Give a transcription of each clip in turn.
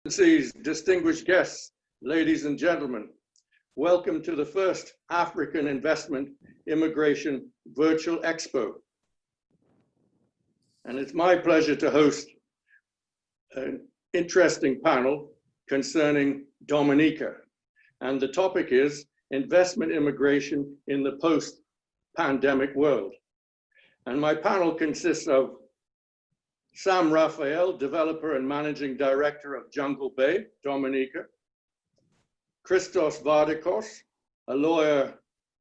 Excellencies, distinguished guests, ladies and gentlemen, welcome to the first African Investment Immigration Virtual Expo. And it's my pleasure to host an interesting panel concerning Dominica. And the topic is investment immigration in the post-pandemic world. And my panel consists of Sam Raphael, developer and managing director of Jungle Bay, Dominica. Christos Vardikos, a lawyer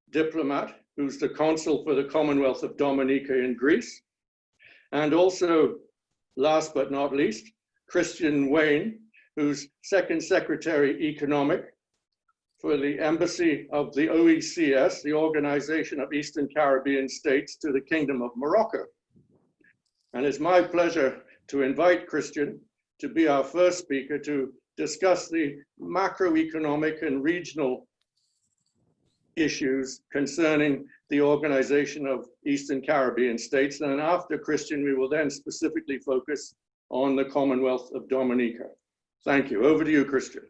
diplomat who's the consul for the Commonwealth of Dominica in Greece. And also, last but not least, Christian Wayne, who's second secretary economic for the Embassy of the OECS, the Organization of Eastern Caribbean States, to the Kingdom of Morocco. And it's my pleasure to invite Christian to be our first speaker to discuss the macroeconomic and regional issues concerning the Organization of Eastern Caribbean States. And after Christian, we will then specifically focus on the Commonwealth of Dominica. Thank you. Over to you, Christian.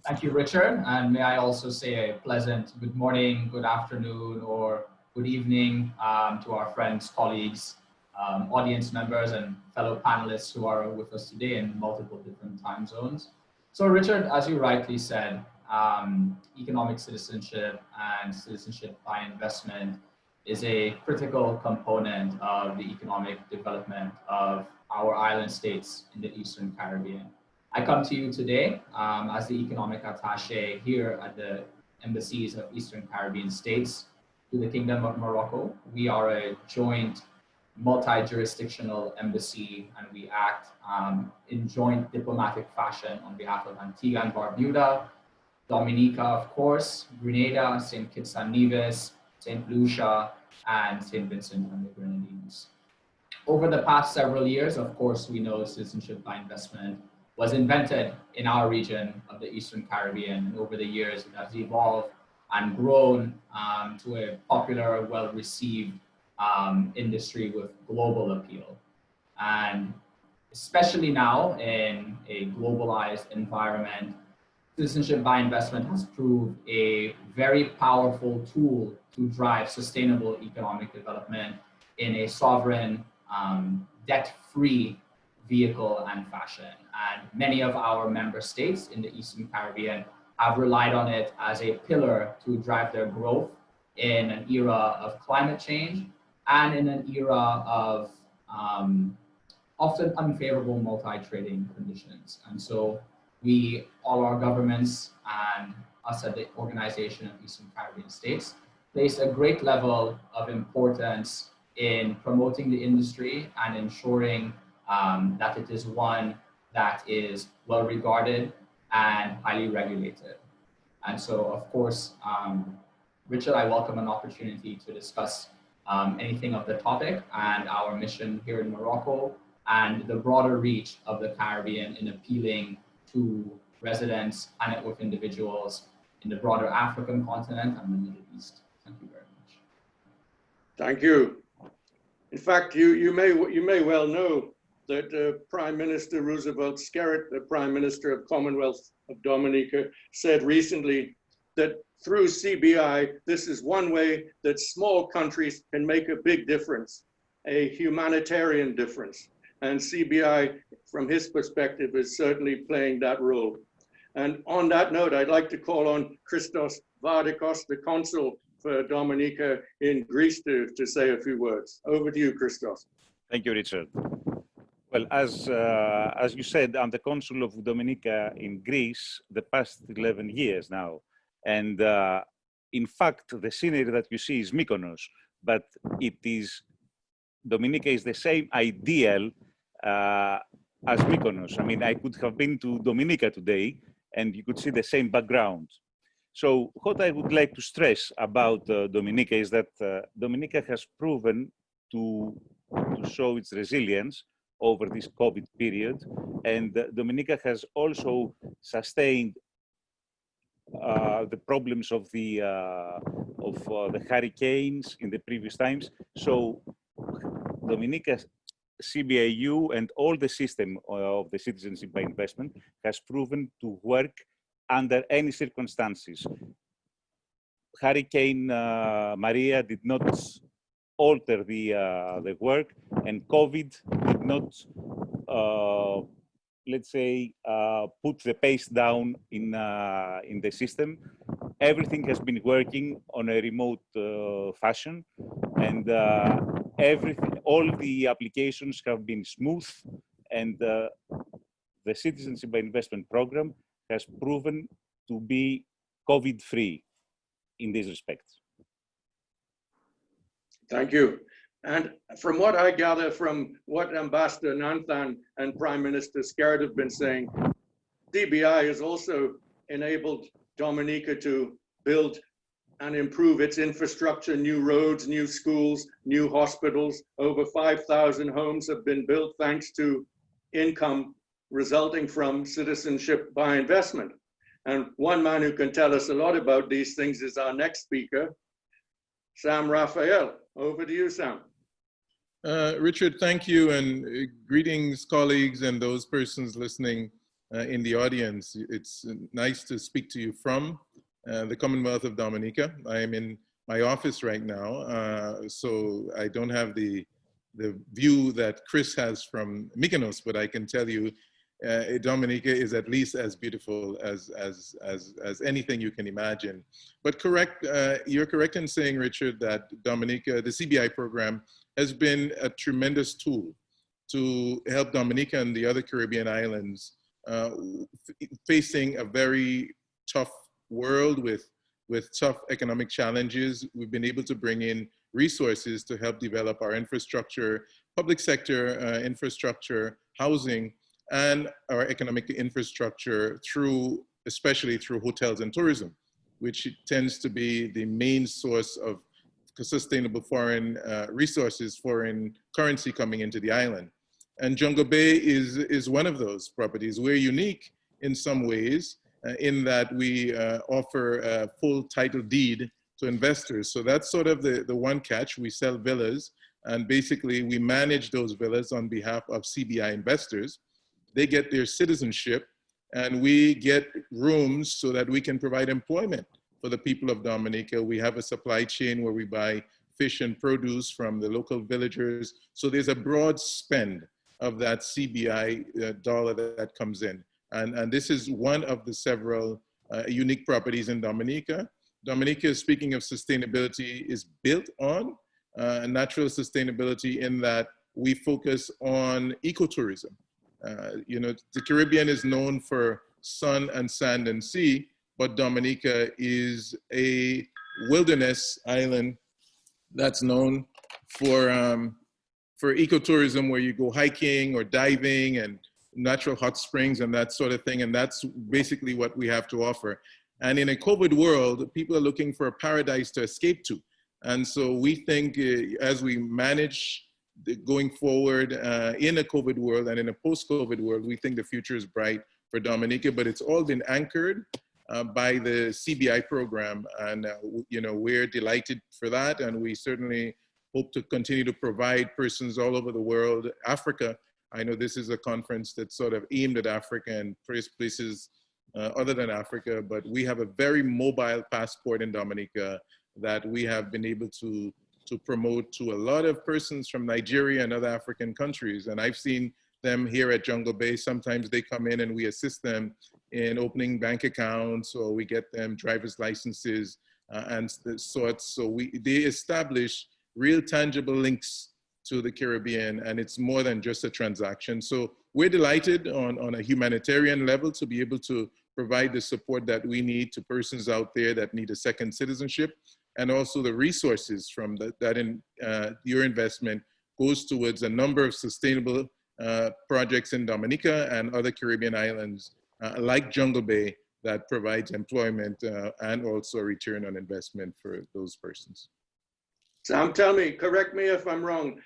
Thank you, Richard. And may I also say a pleasant good morning, good afternoon, or good evening to our friends, colleagues, audience members, and fellow panelists who are with us today in multiple different time zones. So Richard, as you rightly said, economic citizenship and citizenship by investment is a critical component of the economic development of our island states in the Eastern Caribbean. I come to you today as the economic attaché here at the Embassies of Eastern Caribbean States to the Kingdom of Morocco. We are a joint multi-jurisdictional embassy, and we act in joint diplomatic fashion on behalf of Antigua and Barbuda, Dominica, of course, Grenada, St. Kitts and Nevis, St. Lucia, and St. Vincent and the Grenadines. Over the past several years, of course, we know citizenship by investment was invented in our region of the Eastern Caribbean, and over the years it has evolved and grown to a popular, well-received industry with global appeal. And especially now in a globalized environment, citizenship by investment has proved a very powerful tool to drive sustainable economic development in a sovereign, debt-free vehicle and fashion. And many of our member states in the Eastern Caribbean have relied on it as a pillar to drive their growth in an era of climate change and in an era of often unfavorable multi-trading conditions. And so all our governments and us at the Organization of Eastern Caribbean States place a great level of importance in promoting the industry and ensuring that it is one that is well regarded and highly regulated. And so, of course, Richard, I welcome an opportunity to discuss anything of the topic and our mission here in Morocco and the broader reach of the Caribbean in appealing to residents and network individuals in the broader African continent and the Middle East. Thank you very much. Thank you. In fact, you may well know that Prime Minister Roosevelt Skerritt, the Prime Minister of Commonwealth of Dominica, said recently that through CBI, this is one way that small countries can make a big difference, a humanitarian difference. And CBI, from his perspective, is certainly playing that role. And on that note, I'd like to call on Christos Vardikos, the consul for Dominica in Greece, to say a few words. Over to you, Christos. Thank you, Richard. Well, as you said, I'm the consul of Dominica in Greece the past 11 years now. And in fact, the scenery that you see is Mykonos, but Dominica is the same ideal as Mykonos. I mean, I could have been to Dominica today and you could see the same background. So what I would like to stress about Dominica is that Dominica has proven to show its resilience over this COVID period, and Dominica has also sustained the problems of the hurricanes in the previous times. So Dominica CBIU and all the system of the citizenship by investment has proven to work under any circumstances. Hurricane Maria did not alter the work, and COVID did not, let's say, put the pace down in the system. Everything has been working on a remote fashion, and all the applications have been smooth, and the Citizenship by Investment program has proven to be COVID-free in this respect. Thank you. And from what I gather from what Ambassador Nanthan and Prime Minister Skerrit have been saying, CBI has also enabled Dominica to build and improve its infrastructure, new roads, new schools, new hospitals. Over 5,000 homes have been built thanks to income resulting from citizenship by investment. And one man who can tell us a lot about these things is our next speaker, Sam Raphael. Over to you, Sam. Richard, thank you, and greetings, colleagues, and those persons listening in the audience. It's nice to speak to you from the Commonwealth of Dominica. I am in my office right now, so I don't have the view that Chris has from Mykonos, but I can tell you Dominica is at least as beautiful as anything you can imagine. But you're correct in saying, Richard, that Dominica, the CBI program, has been a tremendous tool to help Dominica and the other Caribbean islands facing a very tough world with tough economic challenges. We've been able to bring in resources to help develop our infrastructure, public sector infrastructure, housing, and our economic infrastructure especially through hotels and tourism, which tends to be the main source of sustainable foreign resources, foreign currency coming into the island. And Jungle Bay is one of those properties. We're unique in some ways in that we offer a full title deed to investors. So that's sort of the one catch. We sell villas, and basically we manage those villas on behalf of CBI investors. They get their citizenship, and we get rooms so that we can provide employment for the people of Dominica. We have a supply chain where we buy fish and produce from the local villagers. So there's a broad spend of that CBI dollar that comes in. And this is one of the several unique properties in Dominica. Dominica, speaking of sustainability, is built on natural sustainability in that we focus on ecotourism. You know, the Caribbean is known for sun and sand and sea, but Dominica is a wilderness island that's known for ecotourism, where you go hiking or diving and natural hot springs and that sort of thing. And that's basically what we have to offer. And in a COVID world, people are looking for a paradise to escape to. And so we think as we manage going forward in a COVID world and in a post-COVID world, we think the future is bright for Dominica, but it's all been anchored by the CBI program. And you know, we're delighted for that. And we certainly hope to continue to provide persons all over the world. Africa, I know this is a conference that's sort of aimed at Africa and places other than Africa, but we have a very mobile passport in Dominica that we have been able to promote to a lot of persons from Nigeria and other African countries. And I've seen them here at Jungle Bay. Sometimes they come in and we assist them in opening bank accounts, or we get them driver's licenses and the sorts. So they establish real tangible links to the Caribbean, and it's more than just a transaction. So we're delighted on a humanitarian level to be able to provide the support that we need to persons out there that need a second citizenship, and also the resources from your investment goes towards a number of sustainable projects in Dominica and other Caribbean islands like Jungle Bay that provides employment and also a return on investment for those persons. Sam, tell me, correct me if I'm wrong.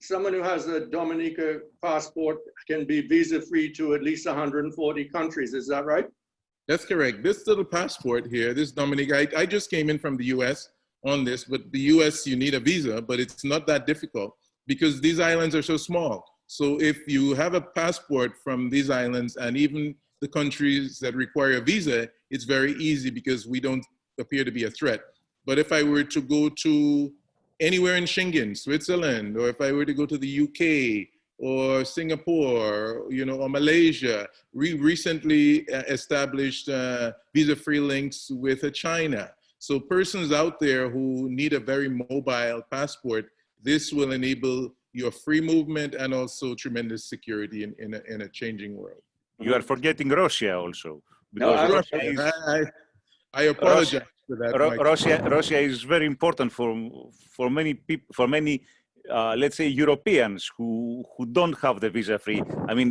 Someone who has a Dominica passport can be visa-free to at least 140 countries. Is that right? That's correct. This little passport here, this Dominica, I just came in from the US on this, but the US, you need a visa, but it's not that difficult. because these islands are so small. So if you have a passport from these islands and even the countries that require a visa, it's very easy because we don't appear to be a threat. But if I were to go to anywhere in Schengen, Switzerland, or if I were to go to the UK or Singapore, you know, or Malaysia, we recently established visa-free links with China. So persons out there who need a very mobile passport, this will enable your free movement and also tremendous security in a changing world. You are forgetting Russia also. No, Because Russia Russia, is, I apologize for that. Russia is very important for many people, for many, let's say, Europeans who don't have the visa-free. I mean,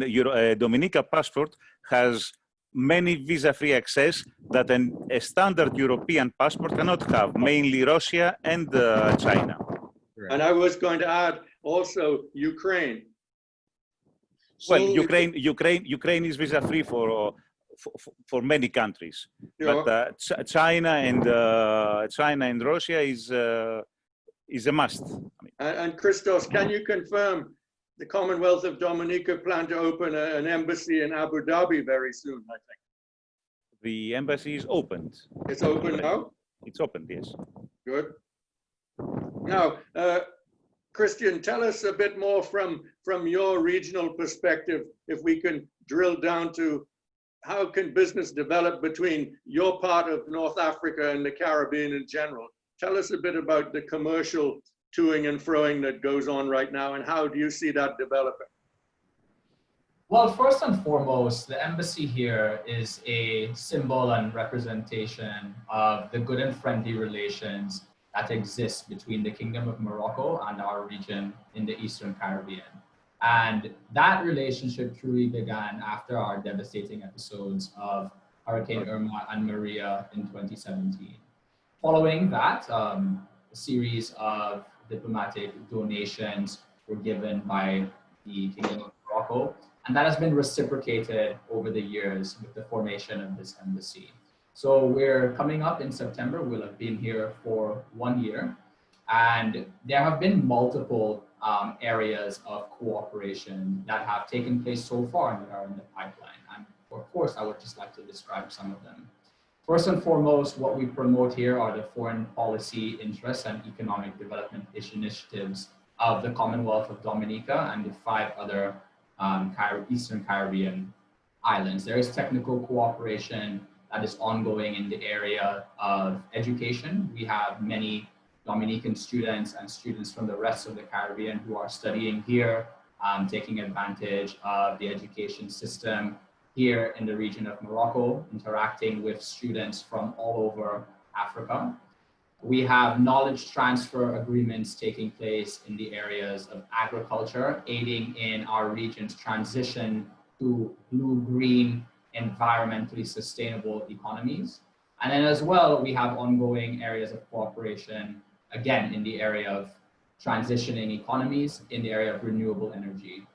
Dominica passport has many visa-free access that a standard European passport cannot have, mainly Russia and China. Right. and I was going to add also Ukraine. Well, So Ukraine is visa-free for many countries, Sure. but China and Russia is a must. I mean, And Christos, can you confirm the Commonwealth of Dominica plan to open an embassy in Abu Dhabi very soon, I think? the embassy is opened. It's open now? It's opened, yes. Good. Now, Christian, tell us a bit more from your regional perspective, if we can drill down to how can business develop between your part of North Africa and the Caribbean in general. Tell us a bit about the commercial toing and froing that goes on right now, and how do you see that developing? Well, first and foremost, the embassy here is a symbol and representation of the good and friendly relations that exist between the Kingdom of Morocco and our region in the Eastern Caribbean. And that relationship truly began after our devastating episodes of Hurricane Irma and Maria in 2017. Following that, a series of diplomatic donations were given by the Kingdom of Morocco, and that has been reciprocated over the years with the formation of this embassy. So we're coming up in September. We'll have been here for 1 year, and there have been multiple areas of cooperation that have taken place so far and that are in the pipeline. And of course, I would just like to describe some of them. First and foremost, what we promote here are the foreign policy interests and economic development initiatives of the Commonwealth of Dominica and the 5 other Eastern Caribbean islands. There is technical cooperation that is ongoing in the area of education. We have many Dominican students and students from the rest of the Caribbean who are studying here, taking advantage of the education system here in the region of Morocco, interacting with students from all over Africa. We have knowledge transfer agreements taking place in the areas of agriculture, aiding in our region's transition to blue-green, environmentally sustainable economies. And then as well, we have ongoing areas of cooperation, again, in the area of transitioning economies, in the area of renewable energy.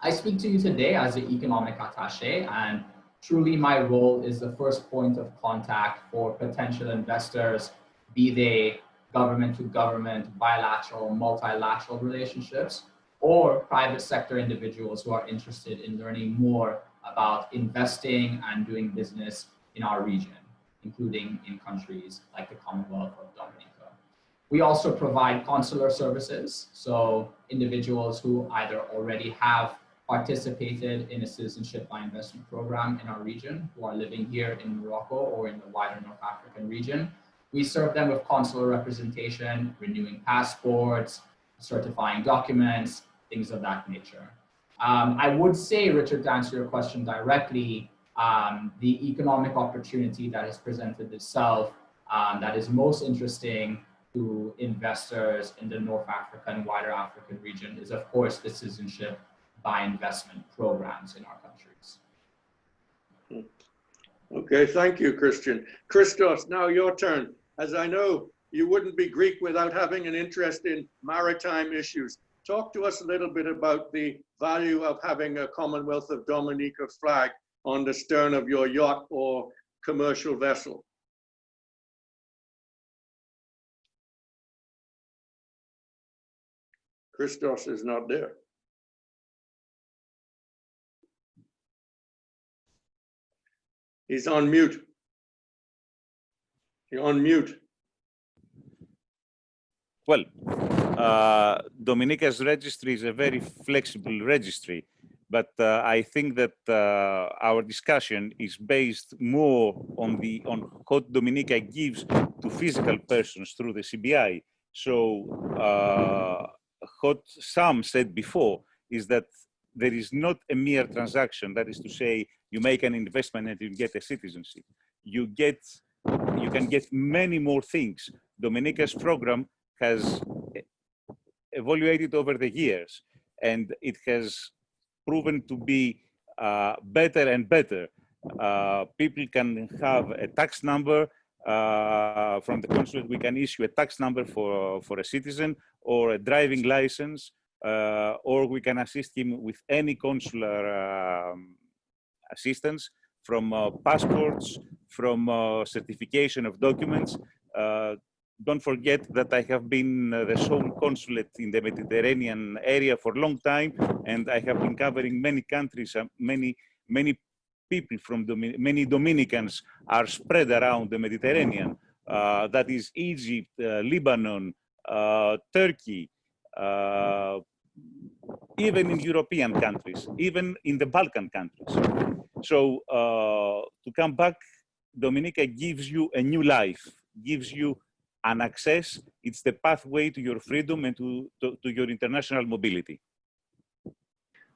I speak to you today as the economic attaché, and truly my role is the first point of contact for potential investors, be they government to government, bilateral, multilateral relationships, or private sector individuals who are interested in learning more about investing and doing business in our region, including in countries like the Commonwealth of Dominica. We also provide consular services, so individuals who either already have participated in a citizenship by investment program in our region, who are living here in Morocco or in the wider North African region. We serve them with consular representation, renewing passports, certifying documents, things of that nature. I would say, Richard, to answer your question directly, the economic opportunity that has presented itself that is most interesting to investors in the North African, wider African region is, of course, the citizenship by investment programs in our countries. Okay, thank you, Christian. Christos, now your turn. As I know, you wouldn't be Greek without having an interest in maritime issues. Talk to us a little bit about the value of having a Commonwealth of Dominica flag on the stern of your yacht or commercial vessel. Christos is not there. He's on mute. You're on mute. Well, Dominica's registry is a very flexible registry, but I think that our discussion is based more on what Dominica gives to physical persons through the CBI. So what Sam said before is that there is not a mere transaction. That is to say, you make an investment and you get a citizenship. You can get many more things. Dominica's program has evaluated over the years, and it has proven to be better and better. People can have a tax number from the consulate. We can issue a tax number for a citizen, or a driving license, or we can assist him with any consular assistance, from passports, from certification of documents. Don't forget that I have been the sole consulate in the Mediterranean area for a long time, and I have been covering many countries. Many people from many Dominicans are spread around the Mediterranean. That is Egypt, Lebanon, Turkey, even in European countries, even in the Balkan countries. So to come back, Dominica gives you a new life, gives you an access. It's the pathway to your freedom and to your international mobility.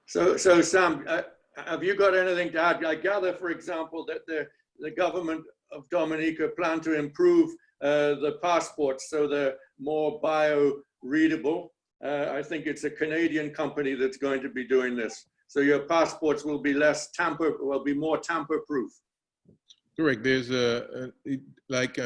So Sam, have you got anything to add? I gather, for example, that the government of Dominica plan to improve the passports so they're more bio-readable. I think it's a Canadian company that's going to be doing this. So your passports will be more tamper-proof. Correct. There's like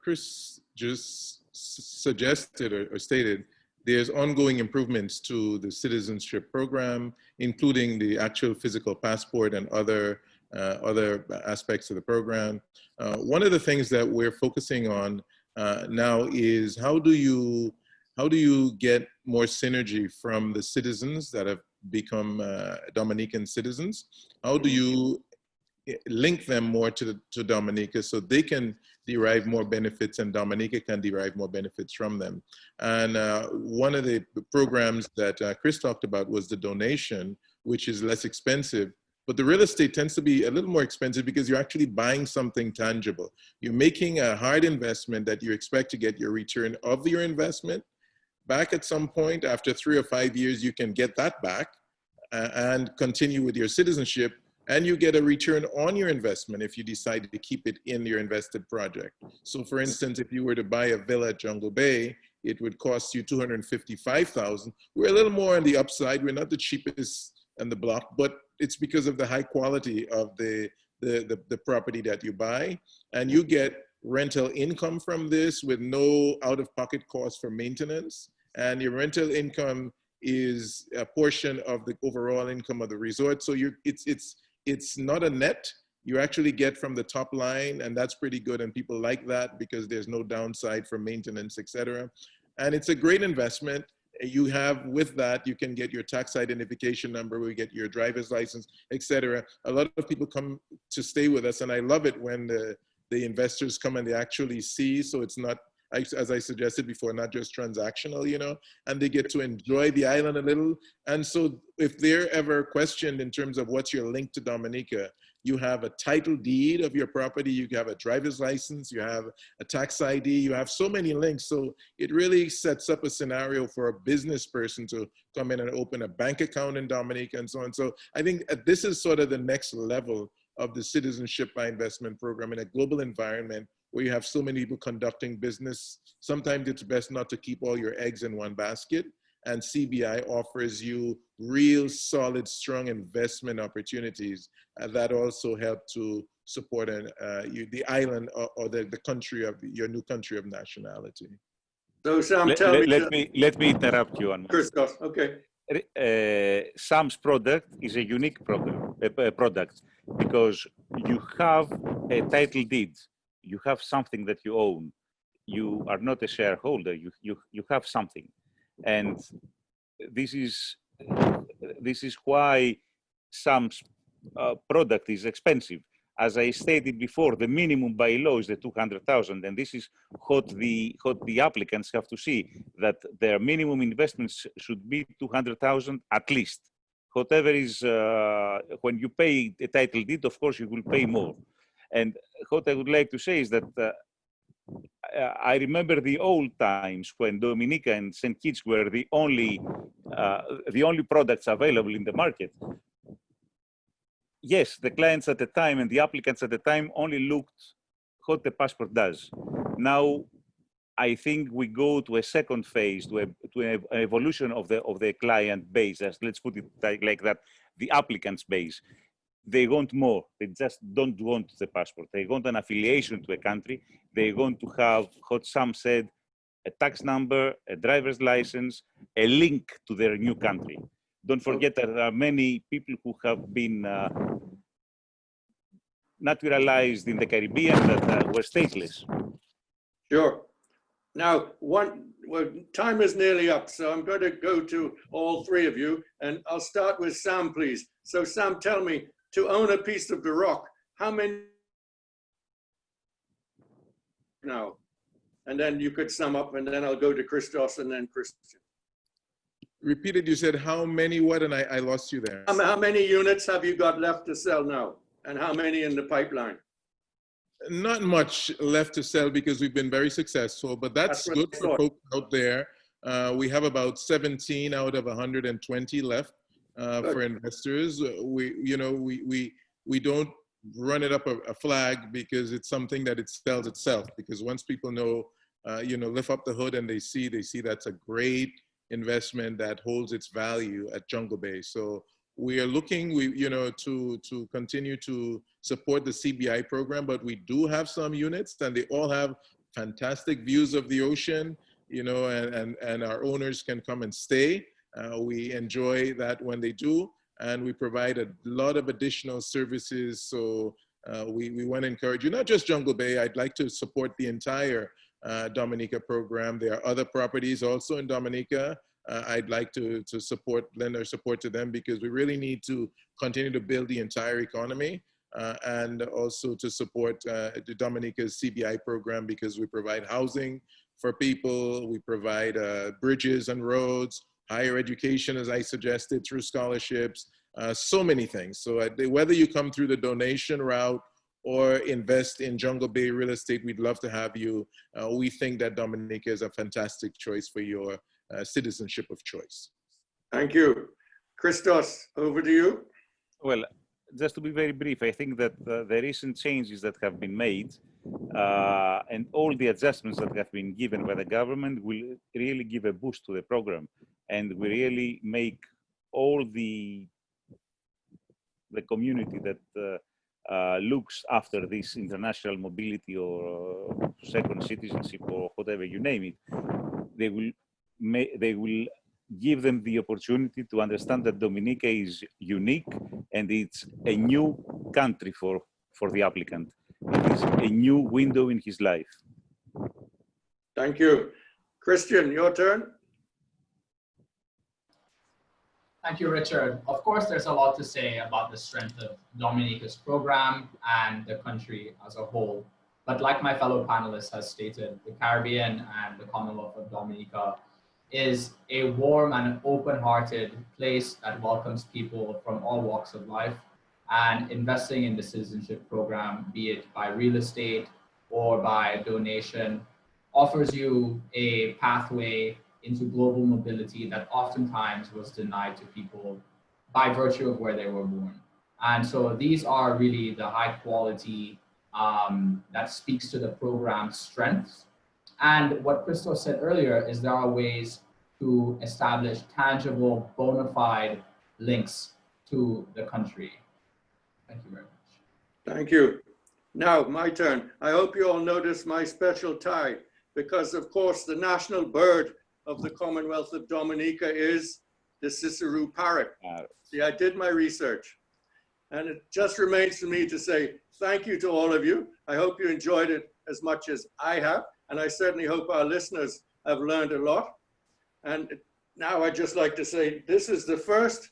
Chris just suggested or stated, there's ongoing improvements to the citizenship program, including the actual physical passport and other aspects of the program. One of the things that we're focusing on now is how do you get more synergy from the citizens that have become Dominican citizens? How do you link them more to Dominica so they can derive more benefits and Dominica can derive more benefits from them? And one of the programs that Chris talked about was the donation, which is less expensive. But the real estate tends to be a little more expensive because you're actually buying something tangible. You're making a hard investment that you expect to get your return of your investment back at some point. After 3 or 5 years, you can get that back and continue with your citizenship, and you get a return on your investment if you decide to keep it in your invested project. So for instance, if you were to buy a villa at Jungle Bay, it would cost you $255,000. We're a little more on the upside. We're not the cheapest in the block, but it's because of the high quality of the property that you buy, and you get rental income from this with no out-of-pocket costs for maintenance. And your rental income is a portion of the overall income of the resort. So it's not a net. You actually get from the top line, and that's pretty good. And people like that because there's no downside for maintenance, etc. And it's a great investment. You have, with that, you can get your tax identification number, we get your driver's license, etc. A lot of people come to stay with us, and I love it when the investors come and they actually see. So it's not, as I suggested before, not just transactional, you know, and they get to enjoy the island a little. And so if they're ever questioned in terms of what's your link to Dominica, you have a title deed of your property, you have a driver's license, you have a tax ID, you have so many links. So it really sets up a scenario for a business person to come in and open a bank account in Dominica and so on. So I think this is sort of the next level of the citizenship by investment program in a global environment where you have so many people conducting business. Sometimes it's best not to keep all your eggs in one basket. And CBI offers you real solid, strong investment opportunities that also help to support the island or the country of your new country of nationality. So Sam, let me interrupt you, Christos, okay. Sam's product is a unique product because you have a title deed. You have something that you own. You are not a shareholder. You have something. And this is why some product is expensive. As I stated before, the minimum by law is the 200,000, and this is what the applicants have to see, that their minimum investments should be 200,000 at least. Whatever is, when you pay a title deed, of course you will pay more. And what I would like to say is that I remember the old times when Dominica and St. Kitts were the only products available in the market. Yes, the clients at the time and the applicants at the time only looked what the passport does. Now, I think we go to a second phase, to an evolution of the client base, as let's put it like that, the applicants base. They want more. They just don't want the passport. They want an affiliation to a country. They want to have what some said, a tax number, a driver's license, a link to their new country. Don't forget that there are many people who have been naturalized in the Caribbean that were stateless. Sure. Now, time is nearly up, so I'm going to go to all three of you, and I'll start with Sam, please. So Sam, tell me, to own a piece of the rock, how many now? And then you could sum up, and then I'll go to Christos and then Christian. Repeated, you said how many what, and I lost you there. How many units have you got left to sell now? And how many in the pipeline? Not much left to sell because we've been very successful, but that's good for folks out there. We have about 17 out of 120 left for investors. We don't run it up a flag because it's something that it sells itself. Because once people know, lift up the hood and they see that's a great investment that holds its value at Jungle Bay. So we are looking, to continue to support the CBI program, but we do have some units and they all have fantastic views of the ocean, and our owners can come and stay. We enjoy that when they do, and we provide a lot of additional services. So we want to encourage you, not just Jungle Bay. I'd like to support the entire Dominica program. There are other properties also in Dominica. I'd like to lend our support to them because we really need to continue to build the entire economy and also to support the Dominica's CBI program because we provide housing for people, we provide bridges and roads, higher education, as I suggested, through scholarships, so many things. So whether you come through the donation route or invest in Jungle Bay real estate, we'd love to have you. We think that Dominica is a fantastic choice for your citizenship of choice. Thank you. Christos, over to you. Well, just to be very brief, I think that the recent changes that have been made and all the adjustments that have been given by the government will really give a boost to the program, and will really make all the community that looks after this international mobility or second citizenship or whatever you name it, they will give them the opportunity to understand that Dominica is unique and it's a new country for the applicant. It is a new window in his life. Thank you. Christian, your turn. Thank you, Richard. Of course, there's a lot to say about the strength of Dominica's program and the country as a whole. But like my fellow panelists has stated, the Caribbean and the Commonwealth of Dominica is a warm and open-hearted place that welcomes people from all walks of life, and investing in the citizenship program, be it by real estate or by donation, offers you a pathway into global mobility that oftentimes was denied to people by virtue of where they were born. And so these are really the high quality that speaks to the program's strengths. And what Christos said earlier is there are ways to establish tangible, bona fide links to the country. Thank you very much. Thank you. Now, my turn. I hope you all notice my special tie, because of course the national bird of the Commonwealth of Dominica is the Ciceroo parrot. See, I did my research, and it just remains for me to say thank you to all of you. I hope you enjoyed it as much as I have, and I certainly hope our listeners have learned a lot. And now I'd just like to say, this is the first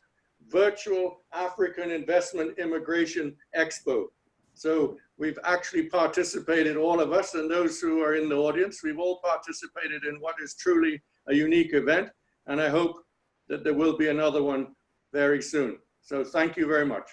virtual African Investment Immigration Expo. So we've actually participated, all of us and those who are in the audience, we've all participated in what is truly a unique event. And I hope that there will be another one very soon. So thank you very much.